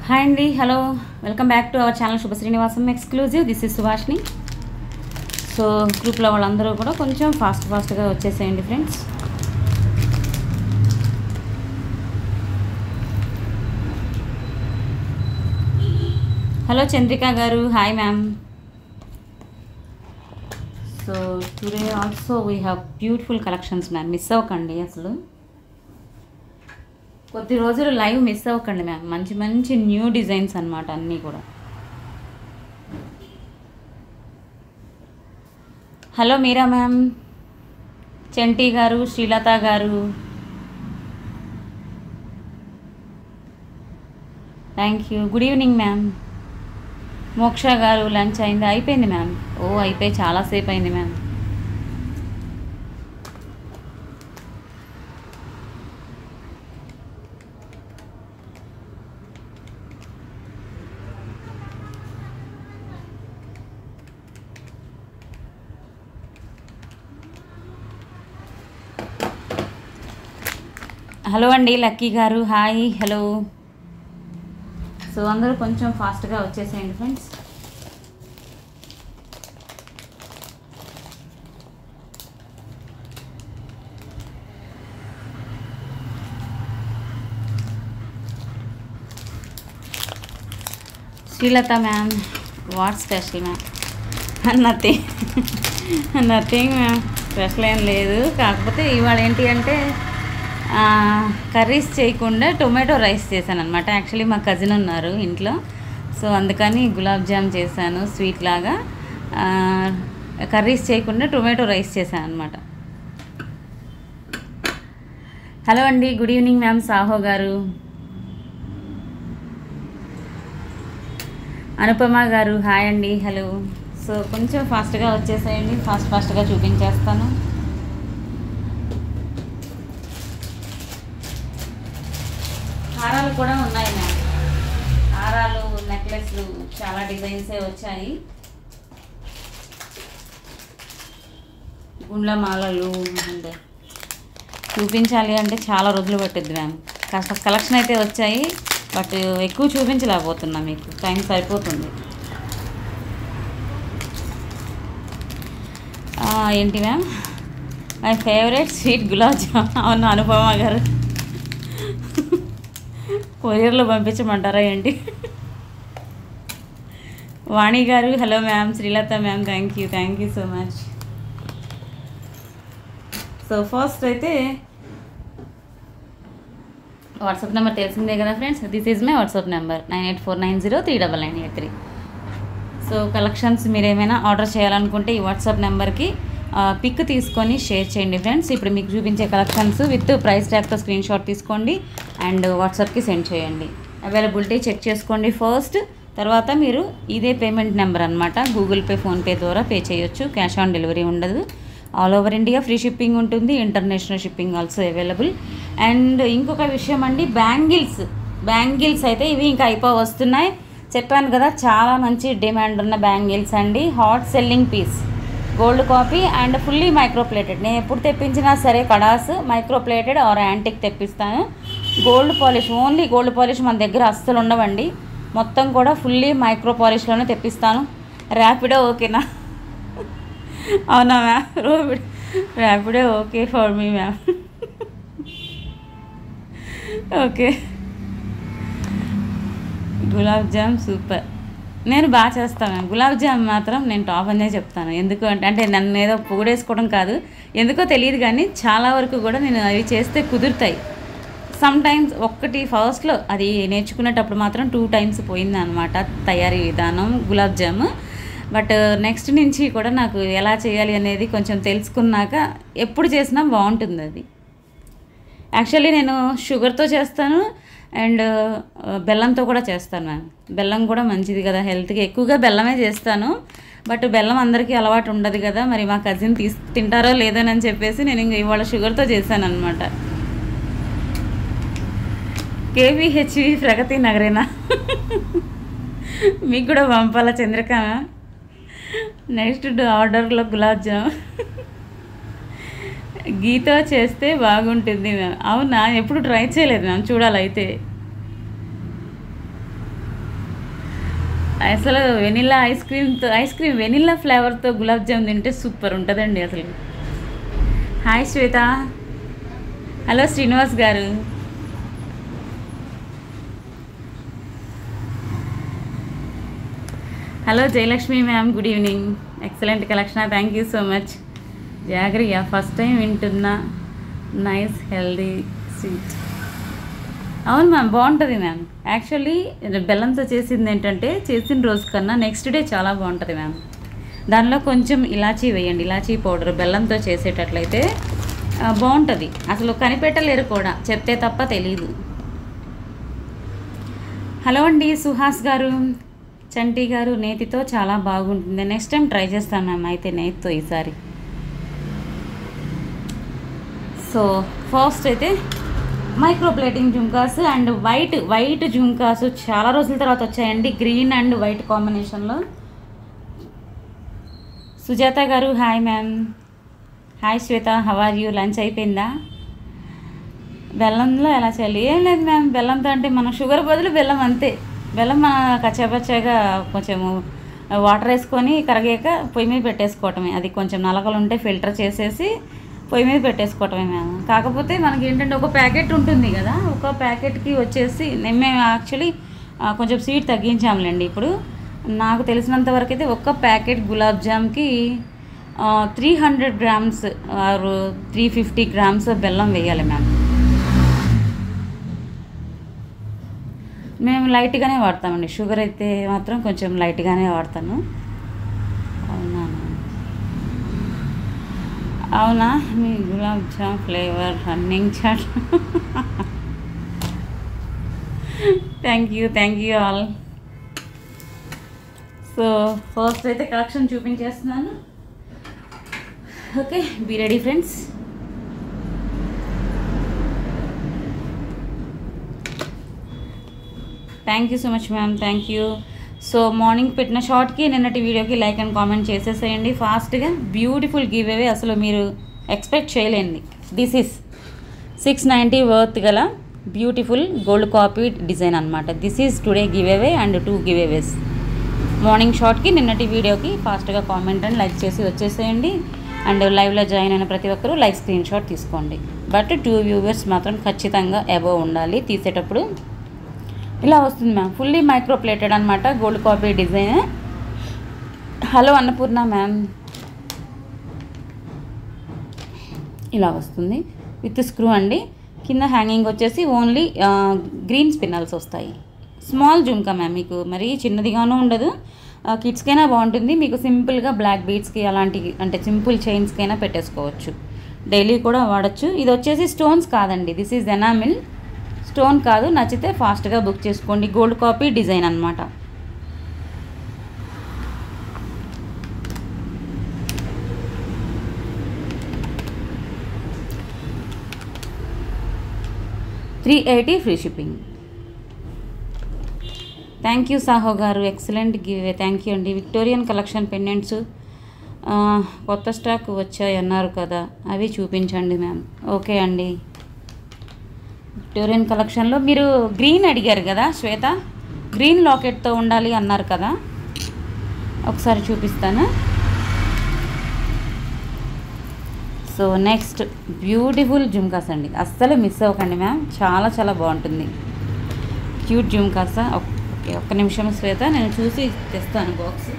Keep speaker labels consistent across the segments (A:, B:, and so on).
A: Hi అండి, hello, welcome back to our channel Subha Srinivasam exclusive. This is Subhashini. So గ్రూప్లో వాళ్ళందరూ కూడా కొంచెం ఫాస్ట్గా వచ్చేసేయండి ఫ్రెండ్స్. హలో చంద్రిక గారు, hi ma'am. So today also we have beautiful collections ma'am, miss అవ్వకండి. అసలు కొద్ది రోజులు లైవ్ మిస్ అవ్వకండి మ్యామ్. మంచి మంచి న్యూ డిజైన్స్ అన్నమాట అన్నీ కూడా. హలో మీరా మ్యామ్, చంటి గారు, శ్రీలత గారు, thank you. Good evening ma'am. మోక్ష గారు, లంచ్ అయింది? అయిపోయింది మ్యామ్. ఓ అయిపోయి చాలాసేపు అయింది మ్యామ్. హలో అండి లక్కీ గారు, హాయ్, హలో. సో అందరూ కొంచెం ఫాస్ట్గా వచ్చేసేయండి friends. Srilatha ma'am, what special ma'am? Nothing nothing ma'am, special ఏం లేదు. కాకపోతే ఇవాళ ఏంటి అంటే కర్రీస్ చేయకుండా టొమాటో రైస్ చేశాను అనమాట. యాక్చువల్లీ మా కజిన్ ఉన్నారు ఇంట్లో, సో అందుకని గులాబ్ జామ్ చేశాను స్వీట్ లాగా. కర్రీస్ చేయకుండా టొమాటో రైస్ చేశాను అనమాట. హలో అండి, గుడ్ ఈవినింగ్ మ్యామ్. సాహో గారు, అనుపమ గారు, హాయ్ అండి, హలో. సో కొంచెం ఫాస్ట్గా వచ్చేసేయండి, ఫాస్ట్గా చూపించేస్తాను. హారాలు కూడా ఉన్నాయి మ్యామ్. హారాలు, నెక్లెస్లు చాలా డిజైన్సే వచ్చాయి. గుండ్ల మాలలు అంటే చూపించాలి అంటే చాలా రోజులు పట్టుద్ది మ్యామ్. కాస్త కలెక్షన్ అయితే వచ్చాయి, బట్ ఎక్కువ చూపించలేకపోతున్నా, మీకు టైం సరిపోతుంది. ఏంటి ma'am? My favourite sweet gulab jam. అవును అనుపమ గారు, కొరియర్లో పంపించమంటారా ఏంటి? వాణి garu, hello ma'am. Srilatha ma'am, thank you so much. So first అయితే వాట్సాప్ నెంబర్ తెలిసిందే కదా friends. This is my WhatsApp number 9849039983. So collections మీరు ఏమైనా ఆర్డర్ చేయాలనుకుంటే ఈ వాట్సాప్ నెంబర్కి పిక్ తీసుకొని షేర్ చేయండి ఫ్రెండ్స్. ఇప్పుడు మీకు చూపించే కలెక్షన్స్ విత్ ప్రైస్ ట్యాగ్తో స్క్రీన్ షాట్ తీసుకోండి అండ్ వాట్సాప్కి సెండ్ చేయండి. అవైలబిలిటీ చెక్ చేసుకోండి ఫస్ట్, తర్వాత మీరు ఇదే పేమెంట్ నెంబర్ అనమాట. గూగుల్ పే, ఫోన్పే ద్వారా పే చేయొచ్చు. క్యాష్ ఆన్ డెలివరీ ఉండదు. All over India free shipping ఉంటుంది. International shipping also available. And ఇంకొక విషయం అండి, బ్యాంగిల్స్ అయితే ఇవి ఇంకా వస్తున్నాయి. చెప్పాను కదా, చాలా మంచి డిమాండ్ ఉన్న బ్యాంగిల్స్ అండి. Hot selling piece, gold copy and fully microplated. నేను ఎప్పుడు తెప్పించినా సరే కడాస్ మైక్రోప్లేటెడ్ ఆర్ యాంటిక్ తెప్పిస్తాను. Gold polish, only gold polish మన దగ్గర అస్సలు ఉండవండి. మొత్తం కూడా ఫుల్లీ మైక్రో పాలిష్లోనే తెప్పిస్తాను. ర్యాపిడో ఓకేనా? అవునా ma'am? Rapido okay for me ma'am. Okay. Gulab jam super. నేను బాగా చేస్తాను మ్యామ్. గులాబ్ జామ్ మాత్రం నేను టాప్ అనే చెప్తాను. ఎందుకు అంటే నన్ను ఏదో పొగిడేసుకోవడం కాదు, ఎందుకో తెలియదు కానీ చాలా వరకు కూడా నేను అవి చేస్తే కుదురుతాయి. సమ్ టైమ్స్ ఒక్కటి ఫస్ట్లో అది నేర్చుకునేటప్పుడు మాత్రం 2 times పోయింది అనమాట తయారీ విధానం గులాబ్ జామ్. బట్ నెక్స్ట్ నుంచి కూడా నాకు ఎలా చేయాలి అనేది కొంచెం తెలుసుకున్నాక ఎప్పుడు చేసినా బాగుంటుంది అది. యాక్చువల్లీ నేను షుగర్తో చేస్తాను అండ్ బెల్లంతో కూడా చేస్తాను మ్యామ్. బెల్లం కూడా మంచిది కదా హెల్త్కి. ఎక్కువగా బెల్లమే చేస్తాను, బట్ బెల్లం అందరికీ అలవాటు ఉండదు కదా. మరి మా కజిన్ తింటారో లేదోనని చెప్పేసి నేను ఇంక ఇవాళ షుగర్తో చేశాను అనమాట. కేవీహెచ్వి ప్రగతి నగరేనా? మీకు కూడా పంపాలా చంద్రిక? నెక్స్ట్ ఆర్డర్లో గులాబ్ జామ్ గీతో చేస్తే బాగుంటుంది మ్యామ్. అవునా? ఎప్పుడు ట్రై చేయలేదు మ్యామ్, చూడాలైతే. అసలు వెనిల్లా ఐస్ క్రీమ్ వెనిల్లా ఫ్లేవర్తో గులాబ్ జామ్ తింటే సూపర్ ఉంటుందండి అసలు. Hi Shweta. Hello Srinivas garu. Hello Jayalakshmi ma'am, good evening. Excellent collection, thank you so much. జాగ్రయ్య ఫస్ట్ టైం వింటున్నా. Nice healthy sweet. అవును మ్యామ్, బాగుంటుంది మ్యామ్. యాక్చువల్లీ బెల్లంతో చేసింది ఏంటంటే చేసిన రోజు కన్నా నెక్స్ట్ డే చాలా బాగుంటుంది మ్యామ్. దానిలో కొంచెం ఇలాచీ వేయండి, ఇలాచీ పౌడర్ బెల్లంతో చేసేటట్లయితే బాగుంటుంది. అసలు కనిపెట్టలేరు కూడా, చెప్తే తప్ప తెలీదు. హలో అండి సుహాస్ గారు, చంటి గారు. నేతితో చాలా బాగుంటుంది, నెక్స్ట్ టైం ట్రై చేస్తాను మ్యామ్ అయితే నేతితో ఈసారి. సో ఫస్ట్ అయితే micro plating jhumkas and white jhumkas చాలా రోజుల తర్వాత వచ్చాయండి, గ్రీన్ అండ్ వైట్ కాంబినేషన్లో. సుజాత గారు hi ma'am. Hi Shweta, how are you? Lunch అయిపోయిందా? బెల్లంలో ఎలా చేయాలి? ఏం లేదు మ్యామ్, బెల్లంతో అంటే మనం షుగర్ బదులు బెల్లం అంతే. బెల్లం మన కచ్చాపచ్చాగా కొంచెము వాటర్ వేసుకొని కరిగాక పొయ్యి మీద పెట్టేసుకోవటమే. అది కొంచెం నలకలు ఉంటే ఫిల్టర్ చేసేసి పొయ్యి మీద పెట్టేసుకోవటమే మేము. కాకపోతే మనకి ఏంటంటే ఒక ప్యాకెట్ ఉంటుంది కదా, ఒక ప్యాకెట్కి వచ్చేసి మేము యాక్చువల్లీ కొంచెం స్వీట్ తగ్గించాములేండి. ఇప్పుడు నాకు తెలిసినంత వరకు అయితే ఒక్క ప్యాకెట్ గులాబ్ జామ్కి 300 grams ఆర్ 350 grams బెల్లం వేయాలి మ్యామ్. మేము లైట్గానే వాడతామండి, షుగర్ అయితే మాత్రం కొంచెం లైట్గానే వాడతాను. అవునా, మీ gulab jam flavour running chat. Thank you all. So first అయితే కలెక్షన్ చూపించేస్తున్నాను. Okay, be ready friends. Thank you so much ma'am, thank you. So morning పెట్టిన షార్ట్కి నిన్నటి వీడియోకి లైక్ అండ్ కామెంట్ చేసేసేయండి ఫాస్ట్గా. బ్యూటిఫుల్ గివ్ అవే, అసలు మీరు ఎక్స్పెక్ట్ చేయలేండి. దిస్ ఈస్ 690 వర్త్ గల బ్యూటిఫుల్ గోల్డ్ కాపీ డిజైన్ అనమాట. This is today giveaway and 2 giveaways. Morning షార్ట్కి నిన్నటి వీడియోకి ఫాస్ట్గా కామెంట్ అండ్ లైక్ చేసి వచ్చేసేయండి. అండ్ లైవ్లో జాయిన్ అయిన ప్రతి ఒక్కరూ లైవ్ స్క్రీన్ షాట్ తీసుకోండి. బట్ 2 viewers మాత్రం ఖచ్చితంగా అబోవ్ ఉండాలి తీసేటప్పుడు. ఇలా వస్తుంది మ్యామ్, ఫుల్లీ మైక్రో ప్లేటెడ్ అనమాట, gold copy design. Hello Annapurna ma'am. ఇలా వస్తుంది విత్ స్క్రూ అండి. కింద హ్యాంగింగ్ వచ్చేసి ఓన్లీ గ్రీన్ స్పిన్నల్స్ వస్తాయి. స్మాల్ జుమ్కా మ్యామ్, మీకు మరీ చిన్నదిగానూ ఉండదు, కిడ్స్కైనా బాగుంటుంది. మీకు సింపుల్గా బ్లాక్ బీడ్స్కి అలాంటి అంటే సింపుల్ చైన్స్కైనా పెట్టేసుకోవచ్చు, డైలీ కూడా వాడచ్చు. ఇది వచ్చేసి స్టోన్స్ కాదండి, దిస్ ఈజ్ ఎనామిల్, స్టోన్ కాదు. నచ్చితే ఫాస్ట్గా బుక్ చేసుకోండి. గోల్డ్ కాపీ డిజైన్ అనమాట. $380 free shipping. Thank you Saaho గారు, ఎక్సలెంట్ గివ్. థ్యాంక్ యూ అండి. విక్టోరియన్ కలెక్షన్ పెండెంట్స్ కొత్త స్టాక్ వచ్చాయి అన్నారు కదా, అవి చూపించండి మ్యామ్. ఓకే అండి. విక్టోరియన్ కలెక్షన్లో మీరు గ్రీన్ అడిగారు కదా శ్వేత, గ్రీన్ లాకెట్తో ఉండాలి అన్నారు కదా, ఒకసారి చూపిస్తాను. సో నెక్స్ట్ బ్యూటిఫుల్ జుమ్కాస్ అండి, అస్సలు మిస్ అవ్వకండి మ్యామ్, చాలా చాలా బాగుంటుంది. క్యూట్ జుమ్కాసా. ఓకే, ఒక్క నిమిషం శ్వేత, నేను చూసి తెస్తాను బాక్స్.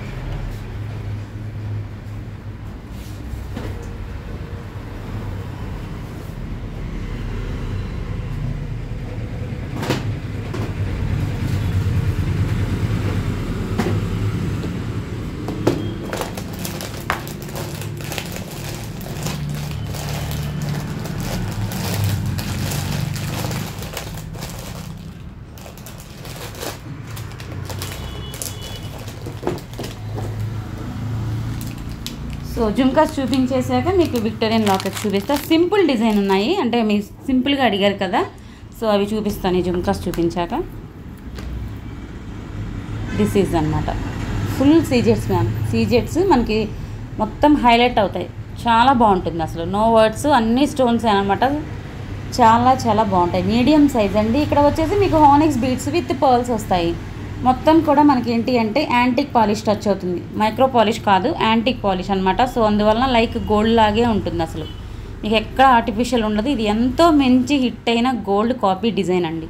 A: సో జుమ్కాస్ చూపించేసాక మీకు విక్టోరియన్ లాకెట్స్ చూపిస్తా. సింపుల్ డిజైన్ ఉన్నాయి, అంటే మీరు సింపుల్గా అడిగారు కదా, సో అవి చూపిస్తాను ఈ జుమ్కాస్ చూపించాక. దిస్ ఈజ్ అనమాట ఫుల్ సీజెట్స్ మ్యామ్. సీజెట్స్ మనకి మొత్తం హైలైట్ అవుతాయి, చాలా బాగుంటుంది అసలు, నో వర్డ్స్. అన్ని స్టోన్స్ అనమాట, చాలా చాలా బాగుంటాయి. మీడియం సైజ్ అండి. ఇక్కడ వచ్చేసి మీకు హానిక్స్ బీడ్స్ విత్ పర్ల్స్ వస్తాయి. మొత్తం కూడా మనకి ఏంటి అంటే యాంటిక్ పాలిష్ టచ్ అవుతుంది, మైక్రో పాలిష్ కాదు, యాంటిక్ పాలిష్ అనమాట. సో అందువలన లైక్ గోల్డ్ లాగే ఉంటుంది, అసలు మీకు ఎక్కడ ఆర్టిఫిషియల్ ఉండదు. ఇది ఎంతో మంచి హిట్ అయిన గోల్డ్ కాపీ డిజైన్ అండి.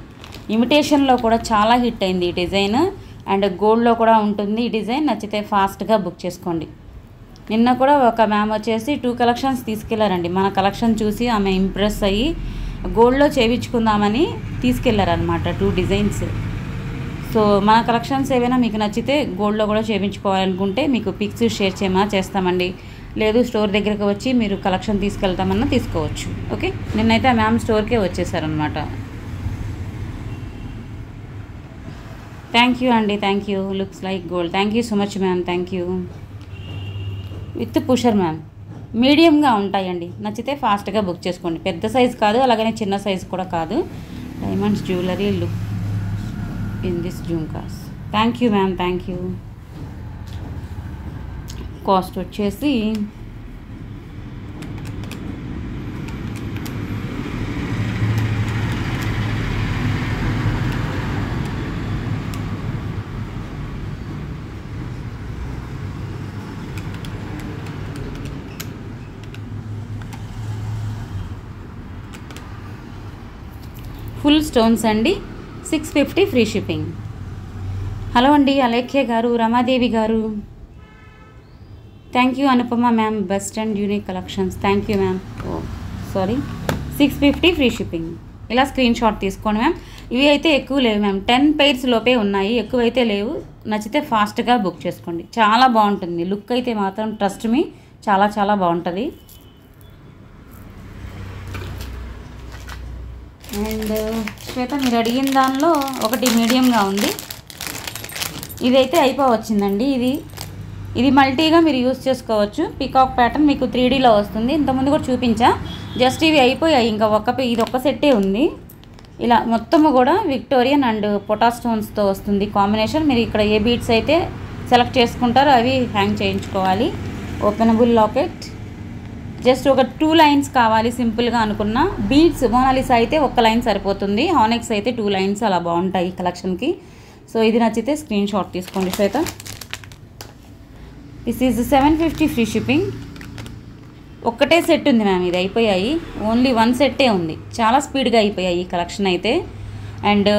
A: ఇమిటేషన్లో కూడా చాలా హిట్ అయింది ఈ డిజైన్, అండ్ గోల్డ్లో కూడా ఉంటుంది ఈ డిజైన్. నచ్చితే ఫాస్ట్గా బుక్ చేసుకోండి. నిన్న కూడా ఒక మ్యామ్ వచ్చేసి 2 కలెక్షన్స్ తీసుకెళ్లారండి. మన కలెక్షన్ చూసి ఆమె ఇంప్రెస్ అయ్యి గోల్డ్లో చేయించుకుందామని తీసుకెళ్లారనమాట 2 డిజైన్స్. సో మన కలెక్షన్స్ ఏవైనా మీకు నచ్చితే గోల్డ్లో కూడా చేయించుకోవాలనుకుంటే మీకు పిక్స్ షేర్ చేయమన్నా చేస్తామండి. లేదు స్టోర్ దగ్గరికి వచ్చి మీరు కలెక్షన్ తీసుకెళ్తామన్నా తీసుకోవచ్చు. ఓకే, నిన్నైతే ఆ మ్యామ్ స్టోర్కే వచ్చేసారనమాట. థ్యాంక్ యూ అండి, thank you. Looks like gold. Thank you so much ma'am, thank you. With pusher ma'am, మీడియంగా ఉంటాయండి. నచ్చితే ఫాస్ట్గా బుక్ చేసుకోండి. పెద్ద సైజు కాదు, అలాగనే చిన్న సైజు కూడా కాదు. Diamonds jewellery look in this jhumkas. Thank you ma'am, thank you. Cost వచ్చేసి ఫుల్ స్టోన్స్ అండి, 650 ఫ్రీ షిప్పింగ్. హలో అండి అలేఖ్య గారు, రమాదేవి గారు, thank you. Anupama ma'am, best and unique collections. Thank you ma'am. Oh sorry, 650 free shipping. ఇలా screen shot తీసుకోండి ma'am. ఇవి అయితే ఎక్కువ లేవు మ్యామ్, 10 పైర్స్ లోపే ఉన్నాయి, ఎక్కువైతే లేవు. నచ్చితే ఫాస్ట్గా బుక్ చేసుకోండి. చాలా బాగుంటుంది లుక్ అయితే మాత్రం, ట్రస్ట్ మీ, చాలా చాలా బాగుంటుంది. అండ్ శ్వేత మీరు అడిగిన దానిలో ఒకటి మీడియంగా ఉంది, ఇదైతే అయిపోవచ్చిందండి. ఇది మల్టీగా మీరు యూస్ చేసుకోవచ్చు. పికాక్ ప్యాటర్న్ మీకు 3Dలో వస్తుంది. ఇంతకుముందు కూడా చూపించా, జస్ట్ ఇవి అయిపోయాయి. ఇంకా ఇది ఒక్క సెట్టే ఉంది. ఇలా మొత్తము కూడా విక్టోరియన్ అండ్ పొటా స్టోన్స్తో వస్తుంది కాంబినేషన్. మీరు ఇక్కడ ఏ బీడ్స్ అయితే సెలెక్ట్ చేసుకుంటారో అవి హ్యాంగ్ చేయించుకోవాలి. ఓపెనబుల్ లాకెట్, జస్ట్ ఒక 2 లైన్స్ కావాలి సింపుల్గా అనుకున్న. బీడ్స్ మోనాలిసా అయితే 1 లైన్ సరిపోతుంది, హానెక్స్ అయితే 2 లైన్స్, అలా బాగుంటాయి కలెక్షన్కి. సో ఇది నచ్చితే స్క్రీన్ షాట్ తీసుకోండి Shweta. This is 750 free shipping. ఒక్కటే సెట్ ఉంది మ్యామ్, ఇది అయిపోయాయి. ఓన్లీ 1 సెట్టే ఉంది. చాలా స్పీడ్గా అయిపోయాయి ఈ కలెక్షన్ అయితే. అండ్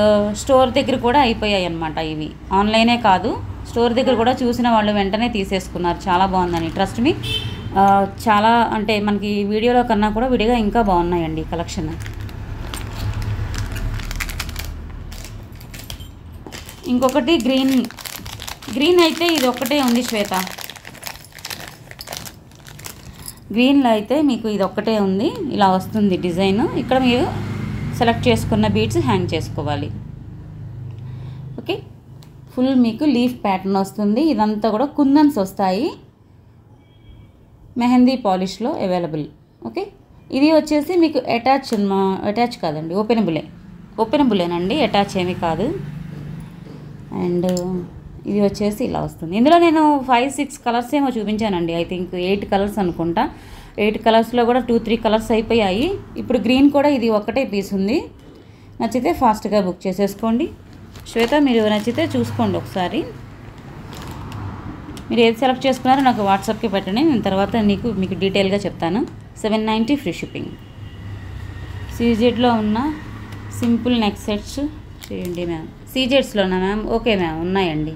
A: స్టోర్ దగ్గర కూడా అయిపోయాయి అన్నమాట. ఇవి ఆన్లైనే కాదు, స్టోర్ దగ్గర కూడా చూసిన వాళ్ళు వెంటనే తీసేసుకున్నారు. చాలా బాగుందని, ట్రస్ట్ మీ. చాలా అంటే మనకి వీడియోలో కన్నా కూడా విడిగా ఇంకా బాగున్నాయండి కలెక్షన్. ఇంకొకటి గ్రీన్ అయితే ఇది ఒక్కటే ఉంది శ్వేత. గ్రీన్లో అయితే మీకు ఇది ఒక్కటే ఉంది. ఇలా వస్తుంది డిజైన్. ఇక్కడ మీరు సెలెక్ట్ చేసుకున్న బీడ్స్ హ్యాంగ్ చేసుకోవాలి. ఓకే, ఫుల్ మీకు లీఫ్ ప్యాటర్న్ వస్తుంది. ఇదంతా కూడా కుందన్స్ వస్తాయి, మెహందీ పాలిష్లో అవైలబుల్. ఓకే, ఇది వచ్చేసి మీకు అటాచ్ కాదండి, ఓపెనబులేనండి, అటాచ్ ఏమీ కాదు. అండ్ ఇది వచ్చేసి ఇలా వస్తుంది. ఇందులో నేను 5-6 కలర్స్ ఏమో చూపించానండి. ఐ థింక్ 8 కలర్స్ అనుకుంటా. 8 కలర్స్లో కూడా 2-3 కలర్స్ అయిపోయాయి. ఇప్పుడు గ్రీన్ కూడా ఇది ఒక్కటే పీస్ ఉంది. నచ్చితే ఫాస్ట్గా బుక్ చేసేసుకోండి. శ్వేత మీరు నచ్చితే చూసుకోండి ఒకసారి. మీరు ఏది సెలెక్ట్ చేసుకున్నారో నాకు వాట్సాప్కి పెట్టండి, నేను తర్వాత మీకు డీటెయిల్గా చెప్తాను. 790 ఫ్రీ షిప్పింగ్. సీజెడ్లో ఉన్న సింపుల్ నెక్ సెట్స్ చేయండి మ్యామ్. సీజెడ్స్లోనా మ్యామ్? ఓకే మ్యామ్, ఉన్నాయండి.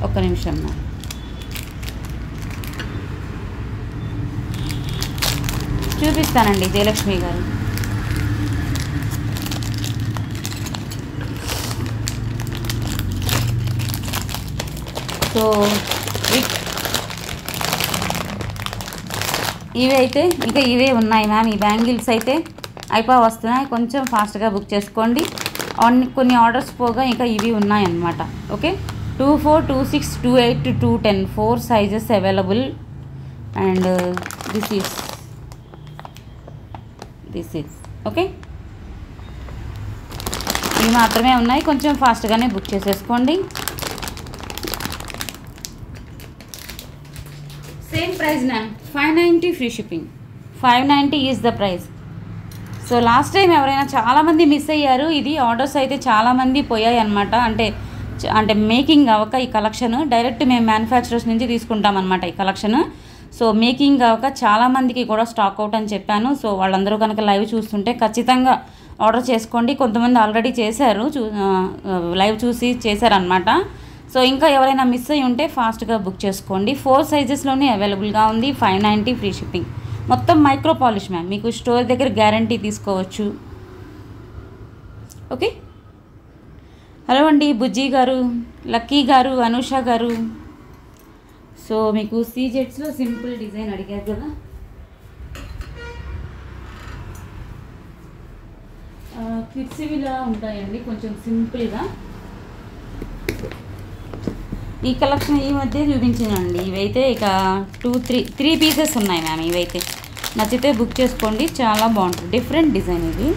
A: ఒక్క నిమిషం మ్యామ్. చూపిస్తానండి జయలక్ష్మి గారు. సో ఇవి అయితే ఇంకా ఇవే ఉన్నాయి మ్యామ్. ఈ బ్యాంగిల్స్ అయితే వస్తున్నాయి. కొంచెం ఫాస్ట్గా బుక్ చేసుకోండి. కొన్ని ఆర్డర్స్ పోగా ఇంకా ఇవి ఉన్నాయన్నమాట. Okay, 24, 26, 28, 210 4 sizes available. And this is okay. ఇవి మాత్రమే ఉన్నాయి, కొంచెం ఫాస్ట్గానే బుక్ చేసేసుకోండి. Same price ma'am, 590 free shipping. 590 is the price. So last time ఎవరైనా చాలామంది మిస్ అయ్యారు. ఇది ఆర్డర్స్ అయితే చాలామంది పోయాయి అనమాట. అంటే మేకింగ్ అవ్వక ఈ కలెక్షన్ డైరెక్ట్ మేము మ్యానుఫ్యాక్చరర్స్ నుంచి తీసుకుంటాం అనమాట ఈ కలెక్షన్. సో మేకింగ్ అవ్వక చాలామందికి కూడా స్టాక్ అవుట్ అని చెప్పాను. సో వాళ్ళందరూ కనుక లైవ్ చూస్తుంటే ఖచ్చితంగా ఆర్డర్ చేసుకోండి. కొంతమంది ఆల్రెడీ చేశారు, లైవ్ చూసి చేశారనమాట. సో ఇంకా ఎవరైనా మిస్ అయ్యి ఉంటే ఫాస్ట్గా బుక్ చేసుకోండి. 4 సైజెస్లోనే అవైలబుల్గా ఉంది. 590 ఫ్రీ షిప్పింగ్. మొత్తం మైక్రో పాలిష్ మ్యామ్. మీకు స్టోర్ దగ్గర గ్యారంటీ తీసుకోవచ్చు. ఓకే. హలో అండి బుజ్జి గారు, లక్కీ గారు, అనూష గారు. సో మీకు సీజెట్స్లో సింపుల్ డిజైన్ అడిగారు కదా. కిడ్స్ ఇలా ఉంటాయండి కొంచెం సింపుల్గా. ఈ కలెక్షన్ ఈ మధ్య చూపించానండి. ఇవైతే ఇక 3 పీసెస్ ఉన్నాయి మ్యామ్. ఇవైతే నచ్చితే బుక్ చేసుకోండి, చాలా బాగుంటుంది. డిఫరెంట్ డిజైన్ ఇది.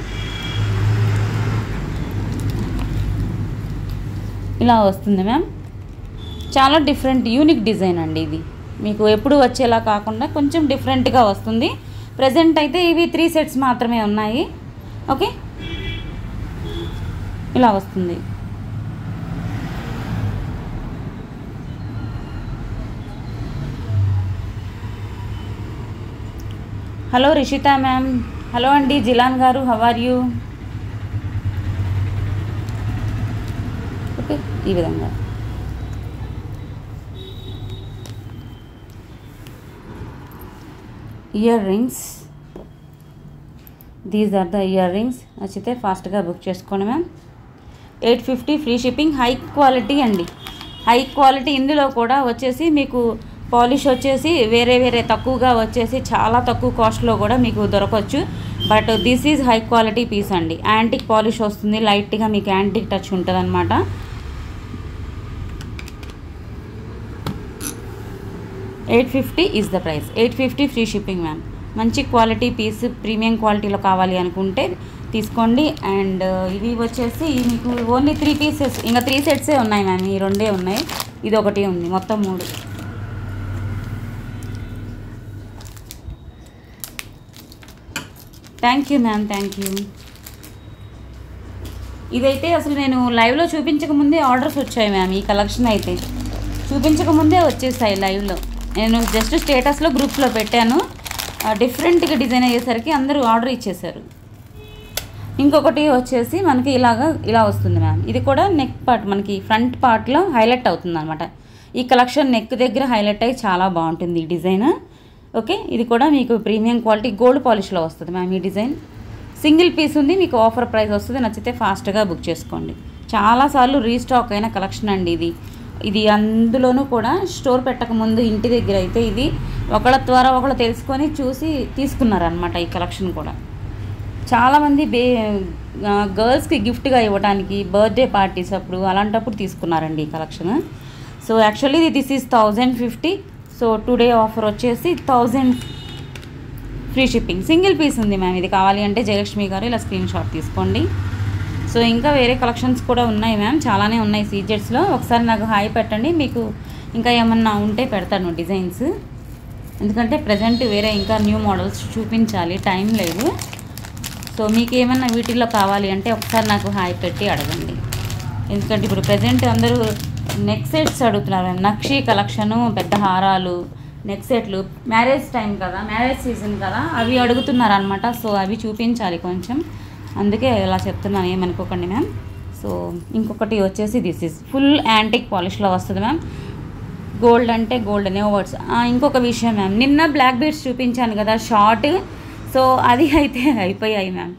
A: ఇలా వస్తుంది మ్యామ్. చాలా డిఫరెంట్ యూనిక్ డిజైన్ అండి ఇది. మీకు ఎప్పుడు వచ్చేలా కాకుండా కొంచెం డిఫరెంట్గా వస్తుంది. ప్రజెంట్ అయితే ఇవి 3 సెట్స్ మాత్రమే ఉన్నాయి. ఓకే, ఇలా వస్తుంది. Hello Rishitha ma'am. హలో అండి జిలాన్ గారు, హౌ ఆర్ యూ? ఓకే, ఈ విధంగా earrings. These are the earrings. నచ్చితే ఫాస్ట్గా బుక్ చేసుకోండి ma'am. 850 free shipping. High quality అండి, హై క్వాలిటీ. ఇందులో కూడా వచ్చేసి మీకు పాలిష్ వచ్చేసి వేరే తక్కువగా వచ్చేసి చాలా తక్కువ కాస్ట్లో కూడా మీకు దొరకవచ్చు. But this is high quality piece అండి. యాంటిక్ పాలిష్ వస్తుంది, లైట్గా మీకు యాంటిక్ టచ్ ఉంటుంది అనమాట. $850 is the price. 850 free shipping ma'am. మంచి క్వాలిటీ పీస్, ప్రీమియం క్వాలిటీలో కావాలి అనుకుంటే తీసుకోండి. అండ్ ఇవి వచ్చేసి మీకు ఓన్లీ 3 పీసెస్, ఇంకా 3 సెట్సే ఉన్నాయి మ్యామ్. ఈ 2 ఉన్నాయి, ఇది ఒకటి ఉంది, మొత్తం 3. Thank you ma'am, thank you. ఇదైతే అసలు నేను లైవ్లో చూపించకముందే ఆర్డర్స్ వచ్చాయి మ్యామ్. ఈ కలెక్షన్ అయితే చూపించకముందే వచ్చేసాయి లైవ్లో. నేను జస్ట్ స్టేటస్లో గ్రూప్స్లో పెట్టాను. డిఫరెంట్గా డిజైన్ అయ్యేసరికి అందరూ ఆర్డర్ ఇచ్చేసారు. ఇంకొకటి వచ్చేసి మనకి ఇలా వస్తుంది మ్యామ్. ఇది కూడా నెక్ పార్ట్, మనకి ఫ్రంట్ పార్ట్లో హైలైట్ అవుతుంది అనమాట. ఈ కలెక్షన్ నెక్ దగ్గర హైలైట్ అయ్యి చాలా బాగుంటుంది ఈ డిజైన్. ఓకే, ఇది కూడా మీకు ప్రీమియం క్వాలిటీ గోల్డ్ పాలిష్లో వస్తుంది మ్యామ్. ఈ డిజైన్ సింగిల్ పీస్ ఉంది, మీకు ఆఫర్ ప్రైస్ వస్తుంది. నచ్చితే ఫాస్ట్గా బుక్ చేసుకోండి. చాలాసార్లు రీస్టాక్ అయిన కలెక్షన్ అండి ఇది. అందులోనూ కూడా స్టోర్ పెట్టకముందు ఇంటి దగ్గర అయితే ఇది ఒకళ్ళ ద్వారా ఒకళ్ళు తెలుసుకొని చూసి తీసుకున్నారనమాట. ఈ కలెక్షన్ కూడా చాలామంది గర్ల్స్కి గిఫ్ట్గా ఇవ్వడానికి బర్త్డే పార్టీస్ అప్పుడు అలాంటప్పుడు తీసుకున్నారండి ఈ collection. So actually this is 1050. So today offer వచ్చేసి 1000 ఫ్రీ షిప్పింగ్. సింగిల్ పీస్ ఉంది మ్యామ్. ఇది కావాలి అంటే జయలక్ష్మి గారు ఇలా స్క్రీన్ షాట్ తీసుకోండి. సో ఇంకా వేరే కలెక్షన్స్ కూడా ఉన్నాయి మ్యామ్, చాలానే ఉన్నాయి సీజెట్స్లో. ఒకసారి నాకు హాయ్ పెట్టండి, మీకు ఇంకా ఏమన్నా ఉంటే పెడతాను డిజైన్స్. ఎందుకంటే ప్రజెంట్ వేరే ఇంకా న్యూ మోడల్స్ చూపించాలి, టైం లేదు. సో మీకు ఏమన్నా వీటిల్లో కావాలి అంటే ఒకసారి నాకు హాయ్ పెట్టి అడగండి. ఎందుకంటే ఇప్పుడు ప్రజెంట్ అందరూ నెక్ సెట్స్ అడుగుతున్నారు మ్యామ్. నక్షి కలెక్షను, పెద్ద హారాలు, నెక్ సెట్లు, మ్యారేజ్ టైం కదా, మ్యారేజ్ సీజన్ కదా, అవి అడుగుతున్నారు అనమాట. సో అవి చూపించాలి కొంచెం, అందుకే ఇలా చెప్తున్నాను, ఏమనుకోకండి మ్యామ్. సో ఇంకొకటి వచ్చేసి దిస్ ఇస్ ఫుల్ యాంటిక్ పాలిష్లో వస్తుంది మ్యామ్. గోల్డ్ అంటే గోల్డ్ నో వర్డ్స్. ఇంకొక విషయం మ్యామ్, నిన్న బ్లాక్ బీడ్స్ చూపించాను కదా షార్ట్. సో అది అయితే అయిపోయాయి మ్యామ్.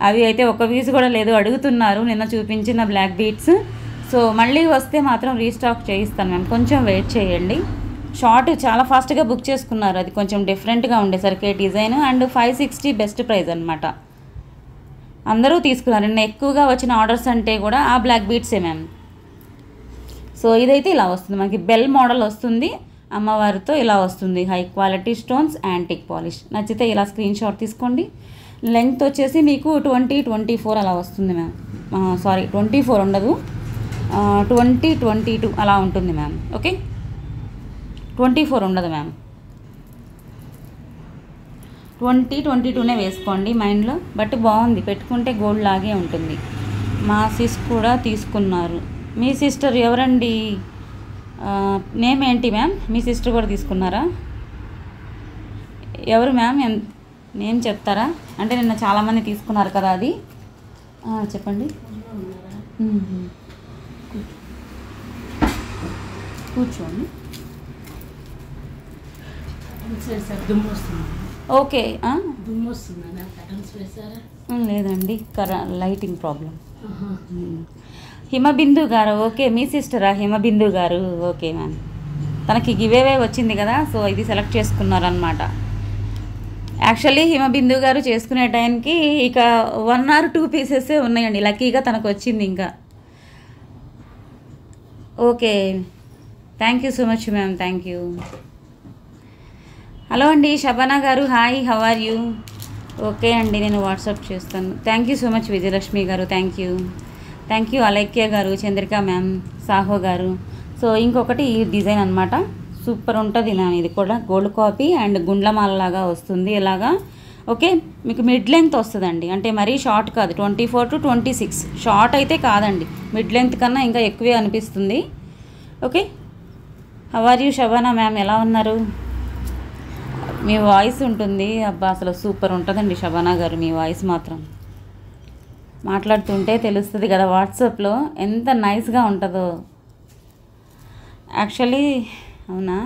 A: అవి అయితే ఒక పీస్ కూడా లేదు, అడుగుతున్నారు నిన్న చూపించిన బ్లాక్ బీడ్స్. సో మళ్ళీ వస్తే మాత్రం రీస్టాక్ చేయిస్తాను మ్యామ్, కొంచెం వెయిట్ చేయండి. షార్ట్ చాలా ఫాస్ట్గా బుక్ చేసుకున్నారు, అది కొంచెం డిఫరెంట్గా ఉండేసరికి డిజైన్. అండ్ 560 బెస్ట్ ప్రైస్ అనమాట. అందరూ తీసుకున్నారు. నిన్న ఎక్కువగా వచ్చిన ఆర్డర్స్ అంటే కూడా ఆ బ్లాక్ బీడ్సే మ్యామ్. సో ఇదైతే ఇలా వస్తుంది, మనకి బెల్ మోడల్ వస్తుంది, అమ్మవారితో ఇలా వస్తుంది. High quality stones, antique polish. నచ్చితే ఇలా స్క్రీన్ షాట్ తీసుకోండి. లెంగ్త్ వచ్చేసి మీకు 20-24 అలా వస్తుంది మ్యామ్. సారీ 24 ఉండదు, 20-22 అలా ఉంటుంది మ్యామ్. ఓకే, 24 ఉండదు మ్యామ్. 22 వేసుకోండి మైండ్లో. బట్ బాగుంది, పెట్టుకుంటే గోల్డ్ లాగే ఉంటుంది. మా సిస్ కూడా తీసుకున్నారు. మీ సిస్టర్ ఎవరండి? నేమ్ ఏంటి మ్యామ్? మీ సిస్టర్ కూడా తీసుకున్నారా? ఎవరు మ్యామ్? నేమ్ చెప్తారా? అంటే నిన్న చాలామంది తీసుకున్నారు కదా, అది చెప్పండి. కూర్చోండి. ఓకే. లేదండి, లైటింగ్ ప్రాబ్లం. హిమబిందు గారు, ఓకే మీ సిస్టరా హిమబిందు గారు? ఓకే మ్యామ్, తనకి గివేవే వచ్చింది కదా, సో ఇది సెలెక్ట్ చేసుకున్నారనమాట. యాక్చువల్లీ హిమబిందు గారు చేసుకునే టైంకి ఇక 1 or 2 పీసెసే ఉన్నాయండి. లక్కీగా తనకు వచ్చింది ఇంకా. Okay, thank you so much ma'am, thank you. Hello అండి Shabana garu, hi, how are you? Okay అండి, నేను వాట్సాప్ చేస్తాను. Thank you so much Vijayalakshmi garu, thank you. Thank you Alaikya garu, Chandrika ma'am, Saaho గారు. సో ఇంకొకటి ఈ డిజైన్ అనమాట, సూపర్ ఉంటుంది మ్యామ్. ఇది కూడా గోల్డ్ కాపీ అండ్ గుండ్లమాల లాగా వస్తుంది ఇలాగా. ఓకే, మీకు మిడ్ లెంత్ వస్తుందండి, అంటే మరీ షార్ట్ కాదు. 24 to 26 షార్ట్ అయితే కాదండి, మిడ్ లెంత్ కన్నా ఇంకా ఎక్కువే అనిపిస్తుంది. Okay, how are you Shabana ma'am, ఎలా ఉన్నారు? మీ వాయిస్ ఉంటుంది అబ్బా, అసలు సూపర్ ఉంటుందండి శబానా గారు, మీ వాయిస్ మాత్రం మాట్లాడుతుంటే తెలుస్తుంది కదా వాట్సాప్లో ఎంత నైస్గా ఉంటుందో. అవునా,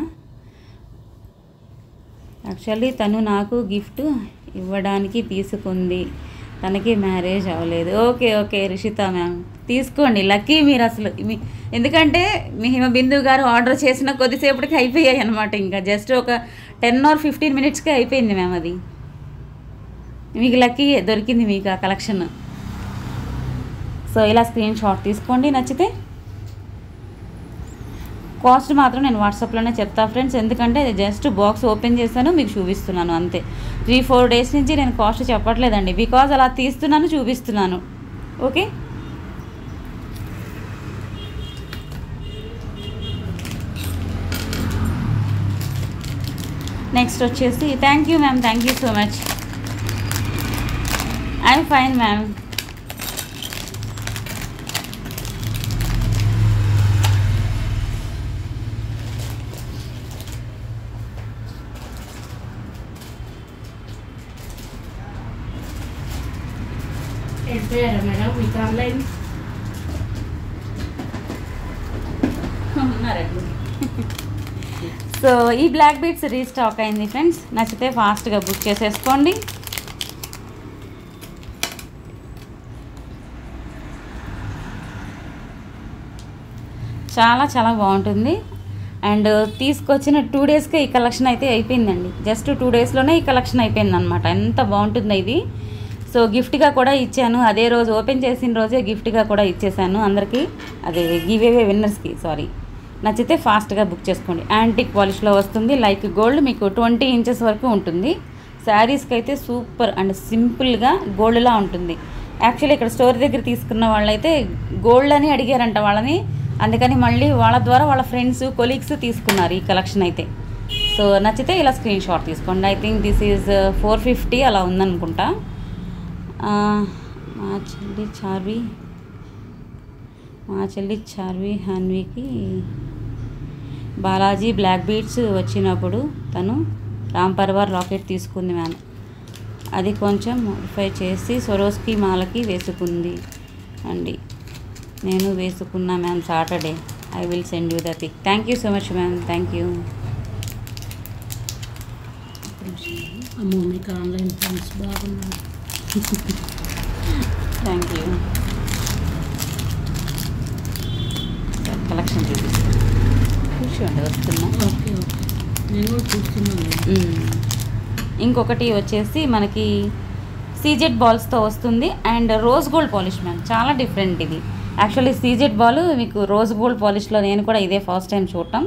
A: యాక్చువల్లీ తను నాకు గిఫ్ట్ ఇవ్వడానికి తీసుకుంది, తనకి మ్యారేజ్ అవ్వలేదు. ఓకే ఓకే రిషిత మ్యామ్, తీసుకోండి, లక్కీ మీరు అసలు. ఎందుకంటే మీ హిమబిందు గారు ఆర్డర్ చేసిన కొద్దిసేపటికి అయిపోయాయి అనమాట. ఇంకా జస్ట్ ఒక 10 or 15 minutesకే అయిపోయింది మ్యామ్. అది మీకు లక్కీ దొరికింది, మీకు ఆ కలెక్షన్. సో ఇలా స్క్రీన్ షాట్ తీసుకోండి నచ్చితే. కాస్ట్ మాత్రం నేను వాట్సాప్లోనే చెప్తా ఫ్రెండ్స్, ఎందుకంటే జస్ట్ బాక్స్ ఓపెన్ చేశాను, మీకు చూపిస్తున్నాను అంతే. 3-4 days నుంచి నేను కాస్ట్ చెప్పట్లేదండి, బికాజ్ అలా తీస్తున్నాను, చూపిస్తున్నాను. ఓకే, నెక్స్ట్ వచ్చేసి thank you ma'am, thank you so much. I'm fine ma'am.
B: Madam మీకు ఆన్లైన్
A: ఉన్నారండి. సో ఈ బ్లాక్ బీడ్స్ రీస్టాక్ అయింది ఫ్రెండ్స్, నచ్చితే ఫాస్ట్గా బుక్ చేసేసుకోండి. చాలా చాలా బాగుంటుంది. అండ్ తీసుకొచ్చిన 2 daysకే ఈ కలెక్షన్ అయితే అయిపోయిందండి. జస్ట్ 2 daysలోనే ఈ కలెక్షన్ అయిపోయింది అనమాట. ఎంత బాగుంటుంది ఇది. సో గిఫ్ట్గా కూడా ఇచ్చాను, అదే రోజు ఓపెన్ చేసిన రోజే గిఫ్ట్గా కూడా ఇచ్చేసాను అందరికీ, అదే గివేవే విన్నర్స్కి. సారీ, నచ్చితే ఫాస్ట్గా బుక్ చేసుకోండి. యాంటిక్ పాలిష్లో వస్తుంది, లైక్ గోల్డ్, మీకు 20 inches వరకు ఉంటుంది. శారీస్కి అయితే సూపర్ అండ్ సింపుల్గా గోల్డ్లా ఉంటుంది. యాక్చువల్లీ ఇక్కడ స్టోర్ దగ్గర తీసుకున్న వాళ్ళైతే గోల్డ్ అని అడిగారంట వాళ్ళని, అందుకని మళ్ళీ వాళ్ళ ద్వారా వాళ్ళ ఫ్రెండ్స్ కొలీగ్స్ తీసుకున్నారు ఈ కలెక్షన్ అయితే. సో నచ్చితే ఇలా స్క్రీన్ షాట్ తీసుకోండి. ఐ థింక్ దిస్ ఈజ్ 450 అలా ఉందనుకుంటా. మా చెల్లి చార్వి హాన్వీకి బాలాజీ బ్లాక్ బీడ్స్ వచ్చినప్పుడు తను రామ్ పర్వార్ రాకెట్ తీసుకుంది మ్యామ్. అది కొంచెం మోడిఫై చేసి సొరోస్కి మాలకి వేసుకుంది అండి. నేను వేసుకున్నా ma'am Saturday. I will send you the pic. Thank you so much ma'am, thank you.
B: అమ్మో మీకు ఆన్లైన్ ఫ్రెండ్స్ బాగున్నారు.
A: Thank you. కలెక్షన్ చూపిస్తాను, కూర్చోండి వస్తున్నా.
B: ఓకే ఓకే, నేను కూడా చూస్తున్నాను.
A: ఇంకొకటి వచ్చేసి మనకి సీజెడ్ బాల్స్తో వస్తుంది and rose gold polish ma'am, చాలా డిఫరెంట్ ఇది. యాక్చువల్లీ సీజెడ్ బాల్ మీకు రోజ్ గోల్డ్ పాలిష్లో నేను కూడా ఇదే ఫస్ట్ టైం చూడటం.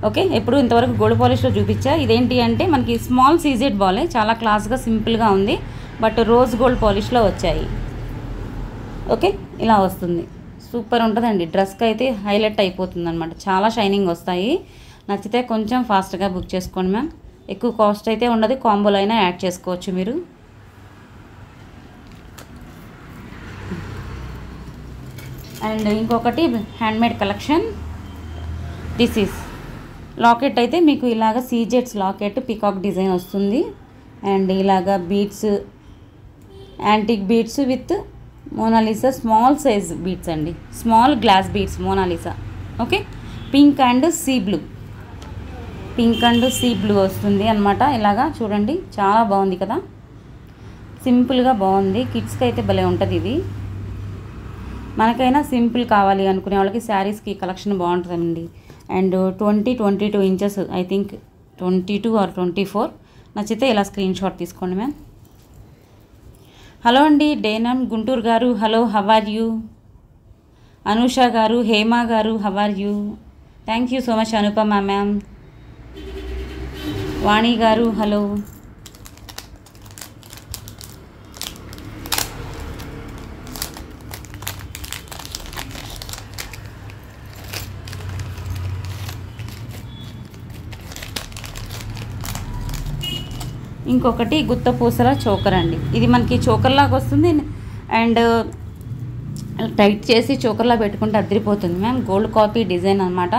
A: ఓకే, ఎప్పుడు ఇంతవరకు గోల్డ్ పాలిష్లో చూపించా. ఇదేంటి అంటే మనకి స్మాల్ సీజెడ్ బాలే, చాలా క్లాస్గా సింపుల్గా ఉంది, బట్ రోజ్ గోల్డ్ పాలిష్లో వచ్చాయి. ఓకే, ఇలా వస్తుంది, సూపర్ ఉంటుందండి. డ్రెస్కి అయితే హైలైట్ అయిపోతుంది అనమాట, చాలా షైనింగ్ వస్తాయి. నచ్చితే కొంచెం ఫాస్ట్గా బుక్ చేసుకోండి మ్యామ్. ఎక్కువ కాస్ట్ అయితే ఉండదు, కాంబోలో అయినా యాడ్ చేసుకోవచ్చు మీరు. అండ్ ఇంకొకటి handmade collection. This is locket అయితే మీకు ఇలాగ సీజెట్స్ లాకెట్ పికాక్ డిజైన్ వస్తుంది. అండ్ ఇలాగ beads, antique beads with Mona Lisa small size beads అండి, small glass beads Mona Lisa. Okay, pink and sea blue, pink and sea blue వస్తుంది అనమాట. ఇలాగా చూడండి, చాలా బాగుంది కదా, సింపుల్గా బాగుంది. కిడ్స్కి అయితే భలే ఉంటుంది ఇది. మనకైనా సింపుల్ కావాలి అనుకునే వాళ్ళకి శారీస్కి కలెక్షన్ బాగుంటుందండి. And 22 inches, I think 22 or 24. నచ్చితే ఇలా స్క్రీన్ షాట్ తీసుకోండి మ్యామ్. హలో అండి డేనమ్ Guntur garu, hello, how are you? Anusha garu, Hema garu, how are you? Thank you so much Anupama ma'am. Vani garu, hello. ఇంకొకటి గుత్తపూసల చోకర్ అండి. ఇది మనకి చోకర్ లాగా వస్తుంది. అండ్ టైట్ చేసి చోకర్లా పెట్టుకుంటే అదిరిపోతుంది మ్యామ్. గోల్డ్ కాపీ డిజైన్ అనమాట.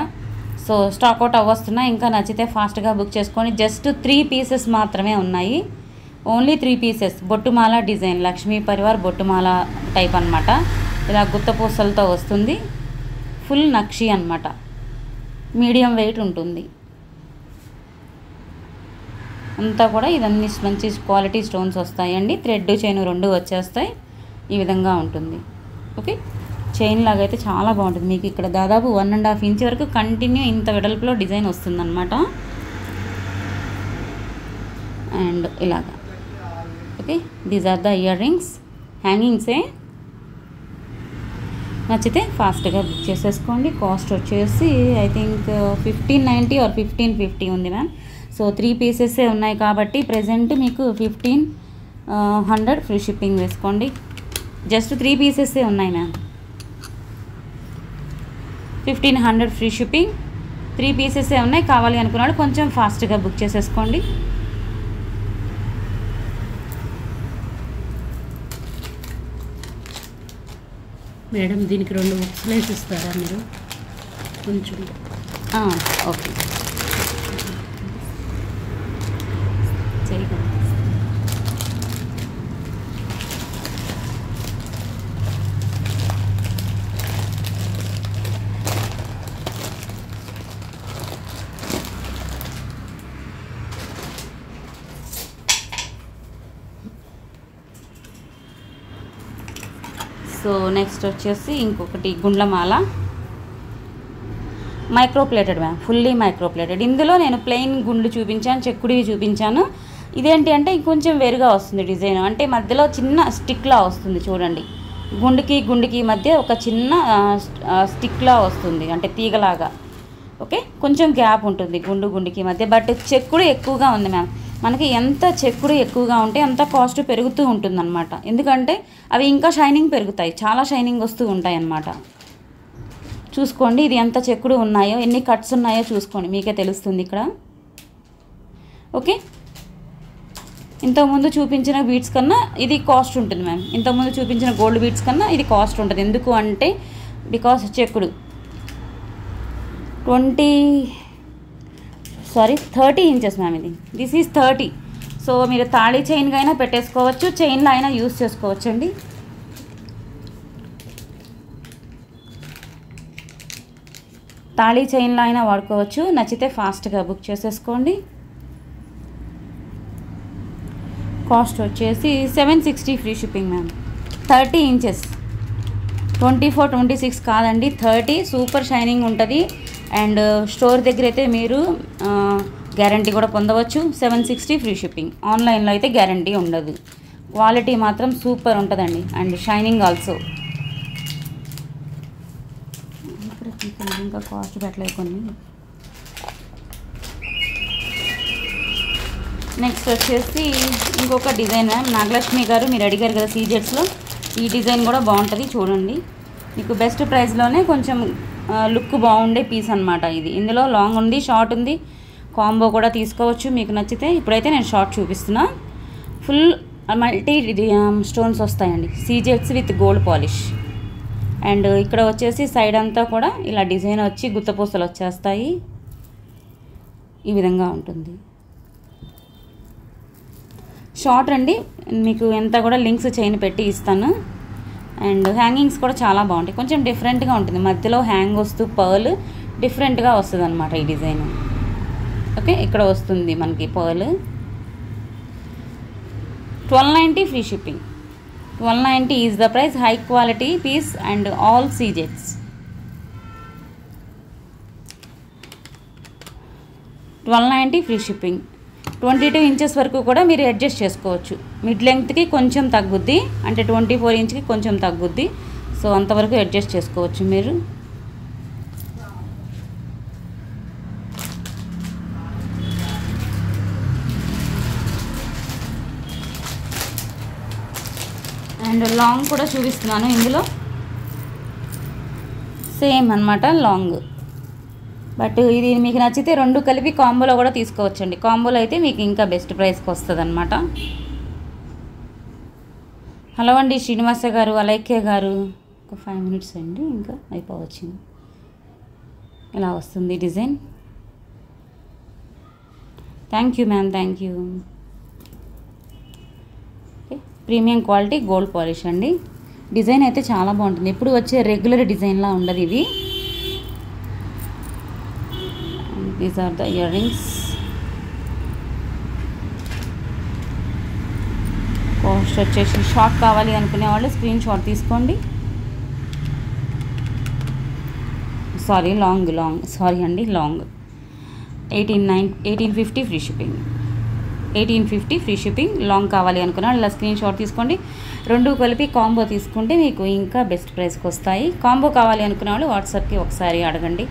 A: సో స్టాక్ అవుట్ అవ్వస్తున్నాయి. ఇంకా నచ్చితే ఫాస్ట్గా బుక్ చేసుకొని. జస్ట్ 3 పీసెస్ మాత్రమే ఉన్నాయి, ఓన్లీ 3 పీసెస్. బొట్టుమాల డిజైన్, లక్ష్మీ పరివార్ బొట్టుమాల టైప్ అనమాట. ఇలా గుత్తపూసలతో వస్తుంది, ఫుల్ నక్షి అనమాట, మీడియం వెయిట్ ఉంటుంది అంతా కూడా. ఇదన్నీ మంచి క్వాలిటీ స్టోన్స్ వస్తాయండి. థ్రెడ్ చైన్ 2 వచ్చేస్తాయి. ఈ విధంగా ఉంటుంది. ఓకే, చైన్ లాగా అయితే చాలా బాగుంటుంది. మీకు ఇక్కడ దాదాపు 1.5 ఇంచ్ వరకు కంటిన్యూ ఇంత వెడల్పులో డిజైన్ వస్తుందన్నమాట. అండ్ ఇలాగా. Okay, these are the earrings, హ్యాంగింగ్సే. నచ్చితే ఫాస్ట్గా బుక్ చేసేసుకోండి. కాస్ట్ వచ్చేసి ఐ థింక్ 1590 or 1550 ఉంది మ్యామ్. సో 3 పీసెసే ఉన్నాయి కాబట్టి ప్రజెంట్ మీకు 1500 ఫ్రీ షిప్పింగ్ వేసుకోండి. జస్ట్ 3 పీసెసే ఉన్నాయి మ్యామ్. 1500 ఫ్రీ షిప్పింగ్, 3 పీసెసే ఉన్నాయి. కావాలి అనుకున్నాడు కొంచెం ఫాస్ట్గా బుక్ చేసేసుకోండి.
B: మేడం దీనికి 2 బుక్స్ ఇస్తారా మీరు కొంచెం?
A: ఓకే, సో నెక్స్ట్ వచ్చేసి ఇంకొకటి గుండ్లమాల, micro plated ma'am, fully micro plated. ఇందులో నేను ప్లెయిన్ గుండ్లు చూపించాను, చెక్కుడివి చూపించాను. ఇదేంటి అంటే ఇంకొంచెం వేరుగా వస్తుంది డిజైన్. అంటే మధ్యలో చిన్న స్టిక్లా వస్తుంది చూడండి. గుండుకి మధ్య ఒక చిన్న స్టిక్లా వస్తుంది, అంటే తీగలాగా. ఓకే, కొంచెం గ్యాప్ ఉంటుంది గుండుకి మధ్య. బట్ చెక్కుడు ఎక్కువగా ఉంది మ్యామ్. మనకి ఎంత చెక్కుడు ఎక్కువగా ఉంటే అంత కాస్ట్ పెరుగుతూ ఉంటుందన్నమాట. ఎందుకంటే అవి ఇంకా షైనింగ్ పెరుగుతాయి, చాలా షైనింగ్ వస్తూ ఉంటాయి అన్నమాట. చూసుకోండి ఇది ఎంత చెక్కుడు ఉన్నాయో, ఎన్ని కట్స్ ఉన్నాయో చూసుకోండి, మీకే తెలుస్తుంది ఇక్కడ. ఓకే, ఇంతకుముందు చూపించిన బీడ్స్ కన్నా ఇది కాస్ట్ ఉంటుంది మ్యామ్. ఇంతకుముందు చూపించిన గోల్డ్ బీడ్స్ కన్నా ఇది కాస్ట్ ఉంటుంది. ఎందుకు అంటే బికాస్ చెక్కుడు 30 ఇంచెస్ మ్యామ్. ఇది దిస్ ఈజ్ 30. సో మీరు తాళీ చైన్గా అయినా పెట్టేసుకోవచ్చు, చైన్లో అయినా యూస్ చేసుకోవచ్చు అండి. తాళీ చైన్లో అయినా వాడుకోవచ్చు. నచ్చితే ఫాస్ట్గా బుక్ చేసేసుకోండి. కాస్ట్ వచ్చేసి 760 ఫ్రీ షిప్పింగ్ మ్యామ్. 30 ఇంచెస్, 24, 26 కాదండి, 30. సూపర్ షైనింగ్ ఉంటుంది. అండ్ స్టోర్ దగ్గర అయితే మీరు గ్యారంటీ కూడా పొందవచ్చు. 760 ఫ్రీ షిప్పింగ్. ఆన్లైన్లో అయితే గ్యారంటీ ఉండదు. క్వాలిటీ మాత్రం సూపర్ ఉంటుందండి. And shining also. ఇంకా కాస్ట్ పెట్టలేదు కొన్ని. నెక్స్ట్ వచ్చేసి ఇంకొక డిజైన్ నాగలక్ష్మి గారు మీరు అడిగారు కదా సీజెట్స్లో. ఈ డిజైన్ కూడా బాగుంటుంది చూడండి. మీకు బెస్ట్ ప్రైస్లోనే కొంచెం లుక్ బాగుండే పీస్ అనమాట ఇది. ఇందులో లాంగ్ ఉంది, షార్ట్ ఉంది, కాంబో కూడా తీసుకోవచ్చు మీకు నచ్చితే. ఇప్పుడైతే నేను షార్ట్ చూపిస్తున్నా. ఫుల్ మల్టీ స్టోన్స్ వస్తాయండి, సీజెట్స్ విత్ గోల్డ్ పాలిష్. అండ్ ఇక్కడ వచ్చేసి సైడ్ అంతా కూడా ఇలా డిజైన్ వచ్చి గుత్తపూసలు వచ్చేస్తాయి. ఈ విధంగా ఉంటుంది. షార్ట్ అండి, మీకు ఎంత కూడా లింక్స్ చైన్ పెట్టి ఇస్తాను. అండ్ హ్యాంగింగ్స్ కూడా చాలా బాగుంటాయి, కొంచెం డిఫరెంట్గా ఉంటుంది. మధ్యలో హ్యాంగ్ వస్తూ పర్ల్ డిఫరెంట్గా వస్తుంది అనమాట ఈ డిజైన్. ఓకే, ఇక్కడ వస్తుంది మనకి pearl. 1290 free shipping. 1290 is the price. High quality piece and all సీజెట్స్. 1290 ఫ్రీ షిప్పింగ్. 22 ఇంచెస్ వరకు కూడా మీరు అడ్జస్ట్ చేసుకోవచ్చు. మిడ్ లెంగ్త్కి కొంచెం తగ్గుద్ది, అంటే 24 ఇంచ్కి కొంచెం తగ్గుద్ది. సో అంతవరకు అడ్జస్ట్ చేసుకోవచ్చు మీరు. అండ్ లాంగ్ కూడా చూపిస్తున్నాను ఇందులో. సేమ్ అన్నమాట లాంగ్. బట్ ఇది మీకు నచ్చితే రెండు కలిపి కాంబోలో కూడా తీసుకోవచ్చండి. కాంబోలో అయితే మీకు ఇంకా బెస్ట్ ప్రైస్కి వస్తుంది అనమాట. హలో అండి శ్రీనివాస గారు, అలైక్య గారు. ఒక 5 minutes అండి, ఇంకా అయిపోవచ్చింది. ఇలా వస్తుంది design. Thank you ma'am, thank you. Okay, premium quality gold polish అండి. డిజైన్ అయితే చాలా బాగుంటుంది, ఎప్పుడు వచ్చే రెగ్యులర్ డిజైన్లా ఉండదు ఇది. These are the earrings. Cost వచ్చేసి షార్ట్ కావాలి అనుకునే వాళ్ళు స్క్రీన్ షాట్ తీసుకోండి. సారీ అండి long. 1850 free shipping. 1850 free shipping. Long కావాలి అనుకున్న వాళ్ళు ఇలా స్క్రీన్ షాట్ తీసుకోండి. రెండు కలిపి కాంబో తీసుకుంటే మీకు ఇంకా బెస్ట్ ప్రైస్కి వస్తాయి. కాంబో కావాలి అనుకునే వాళ్ళు వాట్సాప్కి ఒకసారి అడగండి.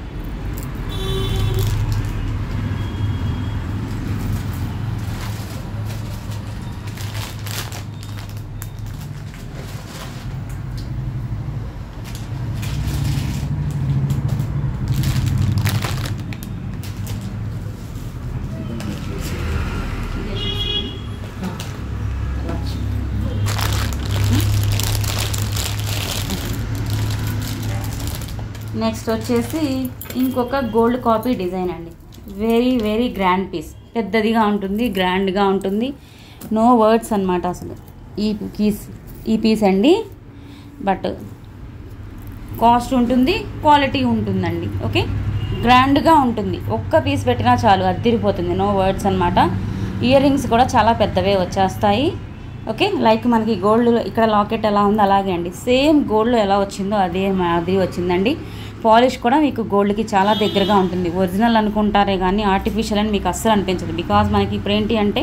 A: నెక్స్ట్ వచ్చేసి ఇంకొక గోల్డ్ కాపీ డిజైన్ అండి. Very very grand piece. పెద్దదిగా ఉంటుంది, గ్రాండ్గా ఉంటుంది. నో వర్డ్స్ అన్నమాట అసలు ఈ పీస్ అండి. బట్ కాస్ట్ ఉంటుంది, క్వాలిటీ ఉంటుందండి. ఓకే, గ్రాండ్గా ఉంటుంది. ఒక్క పీస్ పెట్టినా చాలు, అద్దిరిపోతుంది. నో వర్డ్స్ అన్నమాట. ఇయర్ రింగ్స్ కూడా చాలా పెద్దవే వచ్చేస్తాయి. ఓకే, లైక్ మనకి గోల్డ్ ఇక్కడ లాకెట్ ఎలా ఉందో అలాగే అండి, సేమ్ గోల్డ్లో ఎలా వచ్చిందో అదే మాదిరి వచ్చిందండి. పాలిష్ కూడా మీకు గోల్డ్కి చాలా దగ్గరగా ఉంటుంది. ఒరిజినల్ అనుకుంటారే కానీ ఆర్టిఫిషియల్ అని మీకు అస్సలు అనిపించదు. బికాజ్ మనకి ఇప్పుడు ఏంటి అంటే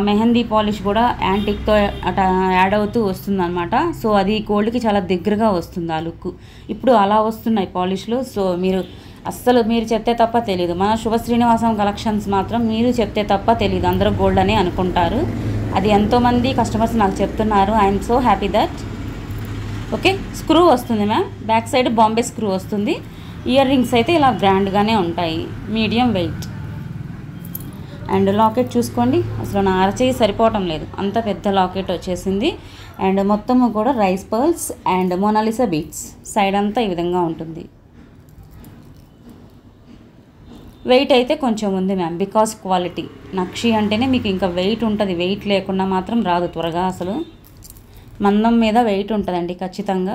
A: మెహందీ పాలిష్ కూడా యాంటిక్తో అట్లా యాడ్ అవుతూ వస్తుందన్నమాట. సో అది గోల్డ్కి చాలా దగ్గరగా వస్తుంది ఆ లుక్. ఇప్పుడు అలా వస్తున్నాయి పాలిష్లు. సో మీరు చెప్తే తప్ప తెలియదు. మన శుభ శ్రీనివాసం కలెక్షన్స్ మాత్రం మీరు చెప్తే తప్ప తెలియదు, అందరూ గోల్డ్ అనే అనుకుంటారు. అది ఎంతోమంది కస్టమర్స్ నాకు చెప్తున్నారు. I'm so happy that. Okay, screw వస్తుంది ma'am, back side Bombay screw వస్తుంది. ఇయర్ రింగ్స్ అయితే ఇలా గ్రాండ్గానే ఉంటాయి, మీడియం వెయిట్. అండ్ లాకెట్ చూసుకోండి, అసలు నా అరచేయి సరిపోవటం లేదు, అంత పెద్ద లాకెట్ వచ్చేసింది. అండ్ మొత్తము కూడా rice pearls and Monalisa beads. Side అంతా ఈ విధంగా ఉంటుంది. వెయిట్ అయితే కొంచెం ఉంది మ్యామ్, బికాస్ క్వాలిటీ. నక్షి అంటేనే మీకు ఇంకా వెయిట్ ఉంటుంది, వెయిట్ లేకుండా మాత్రం రాదు త్వరగా. అసలు మందం మీద వెయిట్ ఉంటుందండి ఖచ్చితంగా.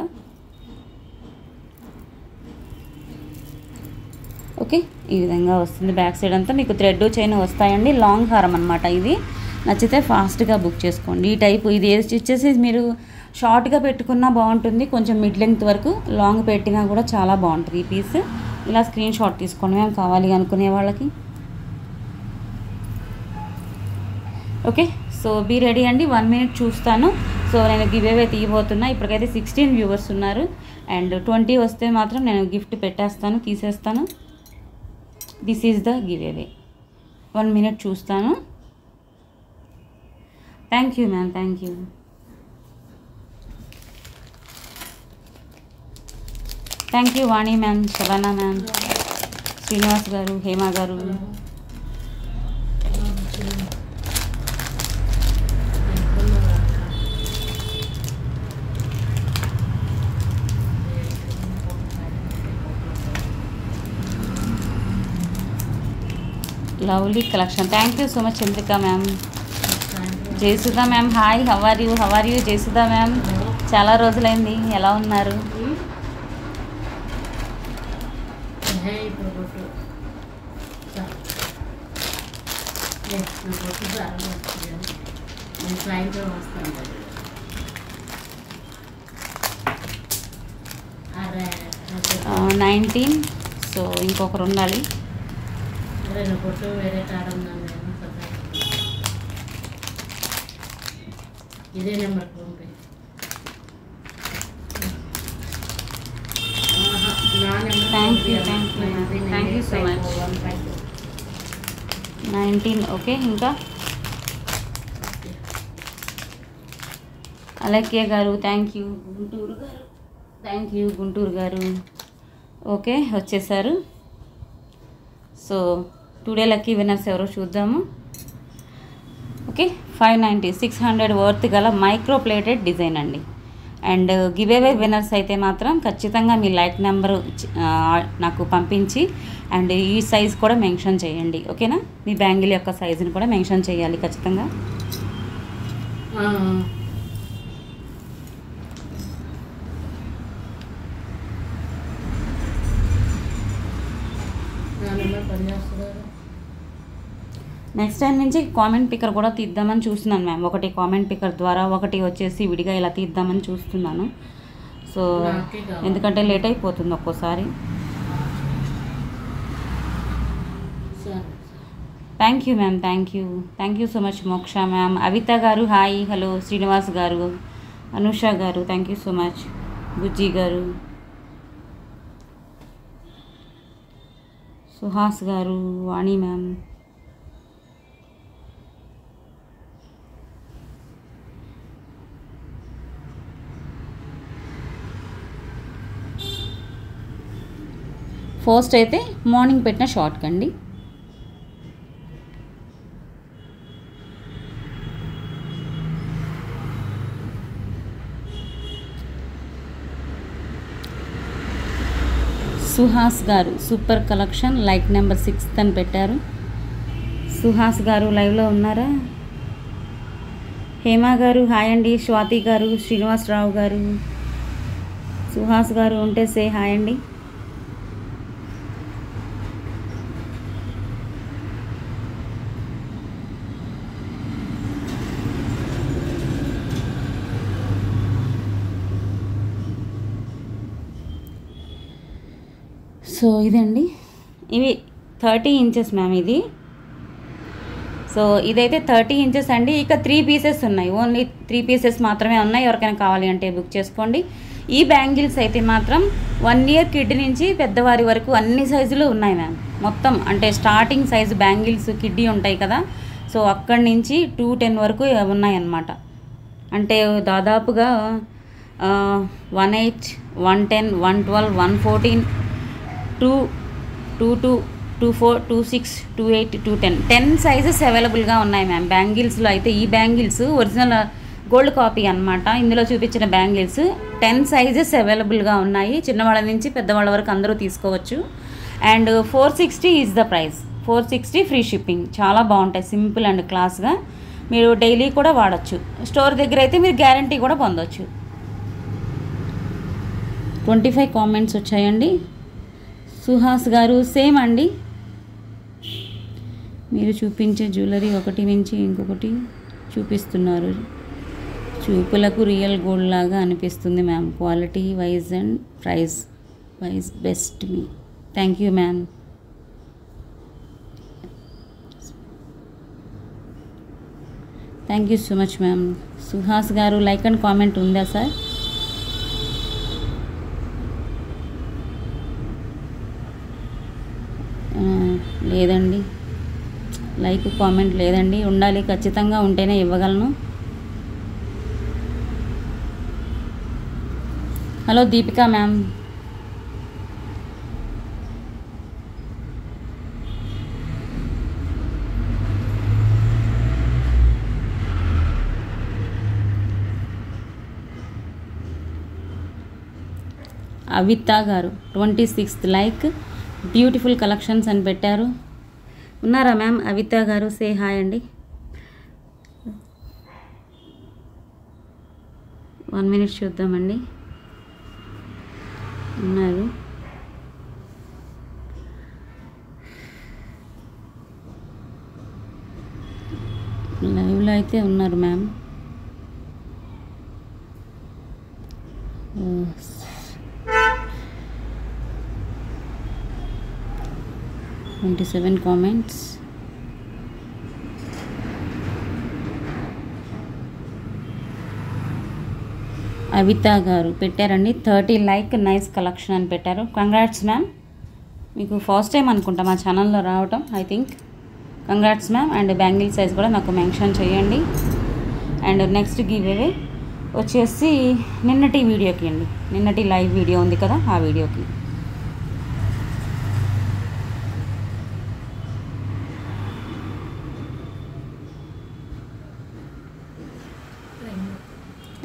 A: ఓకే, ఈ విధంగా వస్తుంది. బ్యాక్ సైడ్ అంతా మీకు థ్రెడ్ చైన్ వస్తాయండి. లాంగ్ హారం అనమాట ఇది. నచ్చితే ఫాస్ట్గా బుక్ చేసుకోండి. ఈ టైపు ఇది వచ్చేసి మీరు షార్ట్గా పెట్టుకున్నా బాగుంటుంది, కొంచెం మిడ్ లెంగ్త్ వరకు లాంగ్ పెట్టినా కూడా చాలా బాగుంటుంది ఈ పీస్. ఇలా స్క్రీన్ షాట్ తీసుకోండి మేము కావాలి అనుకునే వాళ్ళకి. ఓకే, సో బీ రెడీ అండి. 1 minute చూస్తాను. సో నేను గివ్ అవే తీయబోతున్నా. ఇప్పటికైతే 16 వ్యూవర్స్ ఉన్నారు. అండ్ 20 వస్తే మాత్రం నేను గిఫ్ట్ పెట్టేస్తాను, తీసేస్తాను. This is the give away. 1 minute చూస్తాను. Thank you ma'am, thank you. Thank you Vani ma'am, Shabana ma'am, Srinivas గారు, హేమ గారు. Lovely collection. Thank you so much Chandrika ma'am. Jayasudha ma'am hi, how are you Jayasudha ma'am, చాలా రోజులైంది, ఎలా ఉన్నారు?
B: సాయంత్రం వస్తాను.
A: 19. సో ఇంకొకరు ఉండాలి.
B: పొట్టు వేరే కాడ ఉన్నాను. ఇదే number phone pay.
A: Thank you so much. 19 okay. ఇంకా అలక్య గారు థ్యాంక్ యూ. గుంటూరు గారు ఓకే వచ్చేసారు. సో టుడే లక్కీ విన్నర్స్ ఎవరో చూద్దాము. ఓకే 590 600 వర్త్ గల మైక్రో ప్లేటెడ్ డిజైన్ అండి. అండ్ గివ్ అవే విన్నర్స్ అయితే మాత్రం ఖచ్చితంగా మీ లైక్ నెంబరు నాకు పంపించి అండ్ ఈ సైజ్ కూడా మెన్షన్ చేయండి. ఓకేనా? మీ బ్యాంగిల్ యొక్క సైజుని కూడా మెన్షన్ చేయాలి ఖచ్చితంగా. నెక్స్ట్ టైం నుంచి కామెంట్ పిక్కర్ కూడా తీద్దామని చూస్తున్నాను మ్యామ్. ఒకటి కామెంట్ పిక్కర్ ద్వారా, ఒకటి వచ్చేసి విడిగా ఇలా తీద్దామని చూస్తున్నాను. సో ఎందుకంటే లేట్ అయిపోతుంది ఒక్కోసారి. Thank you ma'am. Thank you so much మోక్ష మ్యామ్. అవిత గారు హాయ్, హలో. శ్రీనివాస్ గారు, అనుష గారు థ్యాంక్ యూ సో మచ్. బుజ్జి గారు, సుహాస్ గారు, వాణి మ్యామ్, ఫస్ట్ అయితే మార్నింగ్ పెట్టిన షార్ట్ కండి. సుహాస్ గారు సూపర్ కలెక్షన్, లైక్ నెంబర్ 6 అని పెట్టారు. సుహాస్ గారు లైవ్లో ఉన్నారా? హేమా గారు హాయ్ అండి. స్వాతి గారు, శ్రీనివాసరావు గారు, సుహాస్ గారు ఉంటే సే హాయ్ అండి. సో ఇదండి, ఇవి 30 ఇంచెస్ మ్యామ్ ఇది. సో ఇదైతే 30 ఇంచెస్ అండి. ఇక 3 పీసెస్ ఉన్నాయి, ఓన్లీ 3 పీసెస్ మాత్రమే ఉన్నాయి. ఎవరికైనా కావాలి అంటే బుక్ చేసుకోండి. ఈ బ్యాంగిల్స్ అయితే మాత్రం 1 ఇయర్ కిడ్ నుంచి పెద్దవారి వరకు అన్ని సైజులు ఉన్నాయి మ్యామ్. మొత్తం అంటే స్టార్టింగ్ సైజు బ్యాంగిల్స్ కిడ్డీ ఉంటాయి కదా, సో అక్కడి నుంచి 210 వరకు ఉన్నాయన్నమాట. అంటే దాదాపుగా 18, 110, 112, 114, 222, 24, 26, 28, 210 10 సైజెస్ అవైలబుల్గా ఉన్నాయి మ్యామ్. బ్యాంగిల్స్లో అయితే ఈ బ్యాంగిల్స్ ఒరిజినల్ గోల్డ్ కాపీ అనమాట. ఇందులో చూపించిన బ్యాంగిల్స్ 10 సైజెస్ అవైలబుల్గా ఉన్నాయి. చిన్నవాళ్ళ నుంచి పెద్దవాళ్ళ వరకు అందరూ తీసుకోవచ్చు. And 460 is the price. 460 free shipping. చాలా బాగుంటాయి, సింపుల్ అండ్ క్లాస్గా. మీరు డైలీ కూడా వాడచ్చు. స్టోర్ దగ్గర అయితే మీరు గ్యారంటీ కూడా పొందవచ్చు. 25 కామెంట్స్ వచ్చాయండి. సుహాస్ గారు సేమ్ అండి. మీరు చూపించే జ్యువెలరీ ఒకటి నుంచి ఇంకొకటి చూపిస్తున్నారు. చూపులకు రియల్ గోల్డ్ లాగా అనిపిస్తుంది ma'am. Quality wise and price wise best me. Thank you ma'am. Thank you so much ma'am. Suhas గారు లైక్ అండ్ కామెంట్ ఉందా సార్? లేదండి, లైక్ కామెంట్ లేదండి. ఉండాలి, ఖచ్చితంగా ఉంటేనే ఇవ్వగలను. Hello Deepika ma'am. అవిత గారు 26th లైక్. బ్యూటిఫుల్ కలెక్షన్స్ అని పెట్టారు. ఉన్నారా మ్యామ్? అవిత గారు సే హాయ్ అండి. 1 minute చూద్దామండి. ఉన్నారు. లైవ్లో అయితే ఉన్నారు మ్యామ్. 27 comments. అవిత గారు పెట్టారండి 30 లైక్ నైస్ కలెక్షన్ అని పెట్టారు. Congrats ma'am. మీకు ఫస్ట్ టైం అనుకుంటా మా ఛానల్లో రావటం I think. Congrats ma'am. And bangle size కూడా నాకు మెన్షన్ చేయండి. అండ్ నెక్స్ట్ గివ్ అవే వచ్చేసి నిన్నటి వీడియోకి అండి. నిన్నటి లైవ్ వీడియో ఉంది కదా, ఆ వీడియోకి.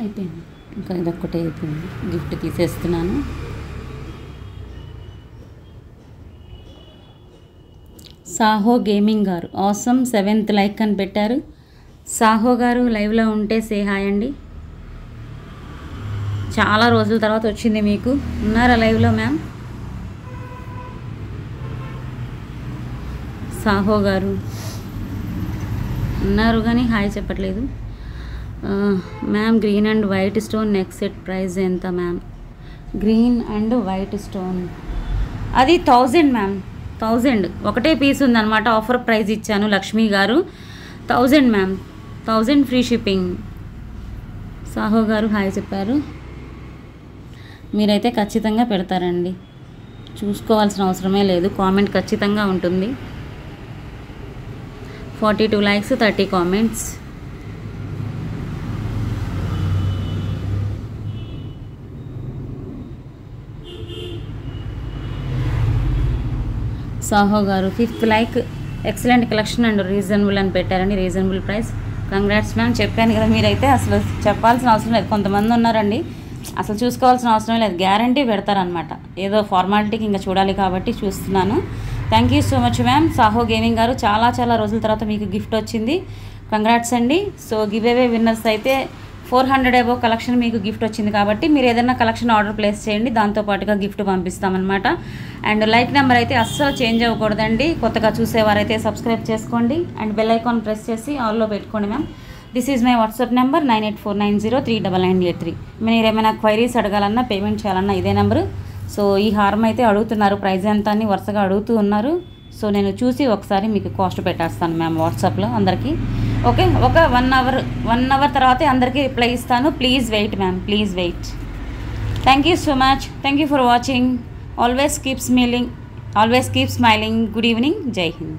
A: అయిపోయింది, ఇంకా ఇదొక్కటే అయిపోయింది. గిఫ్ట్ తీసేస్తున్నాను. సాహో గేమింగ్ గారు ఆసమ్ 7th లైక్ అని పెట్టారు. సాహో గారు లైవ్లో ఉంటే సే హాయ్ అండి. చాలా రోజుల తర్వాత వచ్చింది మీకు. ఉన్నారా లైవ్లో మ్యామ్? సాహో గారు ఉన్నారు కానీ హాయ్ చెప్పట్లేదు. Ma'am green and white stone neck set price ఎంత ma'am? Green and white stone అది 1000 మ్యామ్. 1000 ఒకటే పీస్ ఉందన్నమాట. ఆఫర్ ప్రైస్ ఇచ్చాను లక్ష్మి గారు. 1000 మ్యామ్. 1000 free shipping. సాహో గారు హాయ్ చెప్పారు. మీరైతే ఖచ్చితంగా పెడతారండి, చూసుకోవాల్సిన అవసరమే లేదు. కామెంట్ ఖచ్చితంగా ఉంటుంది. 42 లైక్స్ 30 కామెంట్స్. సాహో గారు 5th like excellent collection and reasonable అని పెట్టారండి. Reasonable price. Congrats ma'am. చెప్పాను కదా, మీరైతే అసలు చెప్పాల్సిన అవసరం లేదు. కొంతమంది ఉన్నారండి అసలు చూసుకోవాల్సిన అవసరం లేదు, గ్యారంటీ పెడతారనమాట. ఏదో ఫార్మాలిటీకి ఇంకా చూడాలి కాబట్టి చూస్తున్నాను. Thank you so much ma'am. Saaho gaming గారు చాలా చాలా రోజుల తర్వాత మీకు గిఫ్ట్ వచ్చింది. కంగ్రాట్స్ అండి. సో గివ్ అవే విన్నర్స్ అయితే 400 అబోవ్ కలెక్షన్ మీకు గిఫ్ట్ వచ్చింది కాబట్టి మీరు ఏదైనా కలెక్షన్ ఆర్డర్ ప్లేస్ చేయండి, దాంతోపాటుగా గిఫ్ట్ పంపిస్తామన్నమాట. అండ్ లైక్ నెంబర్ అయితే అస్సలు చేంజ్ అవ్వకూడదండి. కొత్తగా చూసేవారైతే సబ్స్క్రైబ్ చేసుకోండి అండ్ బెల్ ఐకాన్ ప్రెస్ చేసి ఆల్లో పెట్టుకోండి ma'am. This is my WhatsApp number 9849039983. మీరు ఏమైనా క్వైరీస్ అడగాలన్నా పేమెంట్ చేయాలన్నా ఇదే నెంబరు. సో ఈ హారం అయితే అడుగుతున్నారు, ప్రైస్ ఎంత అని వరుసగా అడుగుతూ ఉన్నారు. సో నేను చూసి ఒకసారి మీకు కాస్ట్ పెట్టేస్తాను మ్యామ్ వాట్సాప్లో అందరికీ. ఓకే, ఒక 1 అవర్ తర్వాతే అందరికీ రిప్లై ఇస్తాను. Please wait ma'am, please wait. Thank you so much. Thank you for watching. Always keep smiling. Good evening. Jai Hind.